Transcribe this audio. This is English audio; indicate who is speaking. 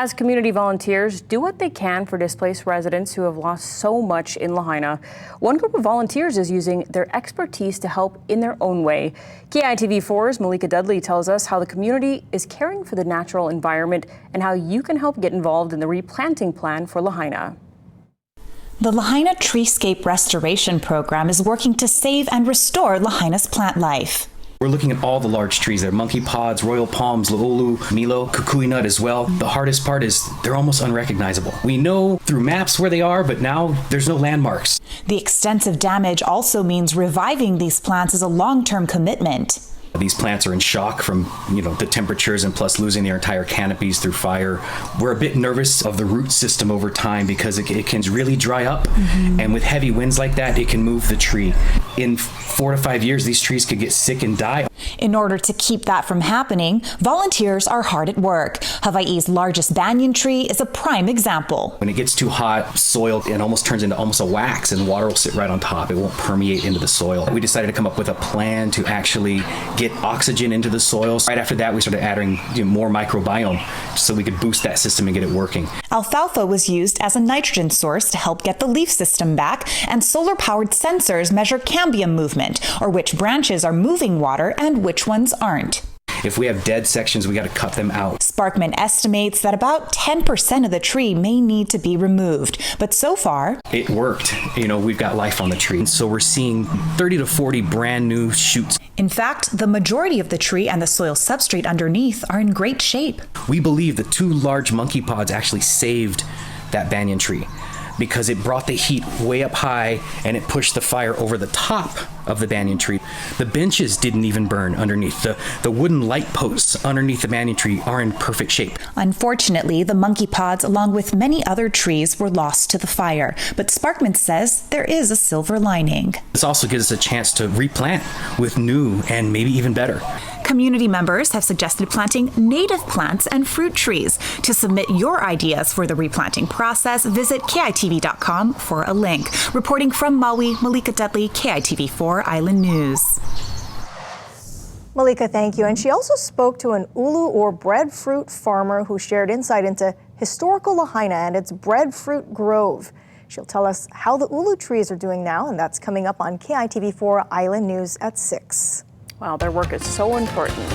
Speaker 1: As community volunteers do what they can for displaced residents who have lost so much in Lahaina, one group of volunteers is using their expertise to help in their own way. KITV4's Malika Dudley tells us how the community is caring for the natural environment and how you can help get involved in the replanting plan for Lahaina.
Speaker 2: The Lahaina Treescape Restoration Program is working to save and restore Lahaina's plant life.
Speaker 3: We're looking at all the large trees there, monkey pods, royal palms, laulu, milo, kukui nut as well. The hardest part is they're almost unrecognizable. We know through maps where they are, but now there's no landmarks.
Speaker 2: The extensive damage also means reviving these plants is a long-term commitment.
Speaker 3: These plants are in shock from, the temperatures and plus losing their entire canopies through fire. We're a bit nervous of the root system over time because it can really dry up. And with heavy winds like that, it can move the tree. In 4 to 5 years, these trees could get sick and die.
Speaker 2: In order to keep that from happening, volunteers are hard at work. Hawaii's largest banyan tree is a prime example.
Speaker 3: When it gets too hot, soil, it almost turns into almost a wax and water will sit right on top. It won't permeate into the soil. We decided to come up with a plan to actually get oxygen into the soil. Right after that, we started adding more microbiome so we could boost that system and get it working.
Speaker 2: Alfalfa was used as a nitrogen source to help get the leaf system back, and solar-powered sensors measure cambium movement, or which branches are moving water and which ones aren't.
Speaker 3: If we have dead sections, we got to cut them out.
Speaker 2: Sparkman estimates that about 10% of the tree may need to be removed, but so far
Speaker 3: it worked. We've got life on the tree, so we're seeing 30 to 40 brand new shoots.
Speaker 2: In fact, the majority of the tree and the soil substrate underneath are in great shape.
Speaker 3: We believe the 2 large monkey pods actually saved that banyan tree because it brought the heat way up high and it pushed the fire over the top of the banyan tree. The benches didn't even burn underneath. The wooden light posts underneath the banyan tree are in perfect shape.
Speaker 2: Unfortunately, the monkey pods, along with many other trees, were lost to the fire. But Sparkman says there is a silver lining.
Speaker 3: This also gives us a chance to replant with new and maybe even better.
Speaker 2: Community members have suggested planting native plants and fruit trees. To submit your ideas for the replanting process, visit KITV.com for a link. Reporting from Maui, Malika Dudley, KITV4 Island News.
Speaker 4: Malika, thank you. And she also spoke to an ulu or breadfruit farmer who shared insight into historical Lahaina and its breadfruit grove. She'll tell us how the ulu trees are doing now, and that's coming up on KITV4 Island News at 6.
Speaker 1: Wow, their work is so important.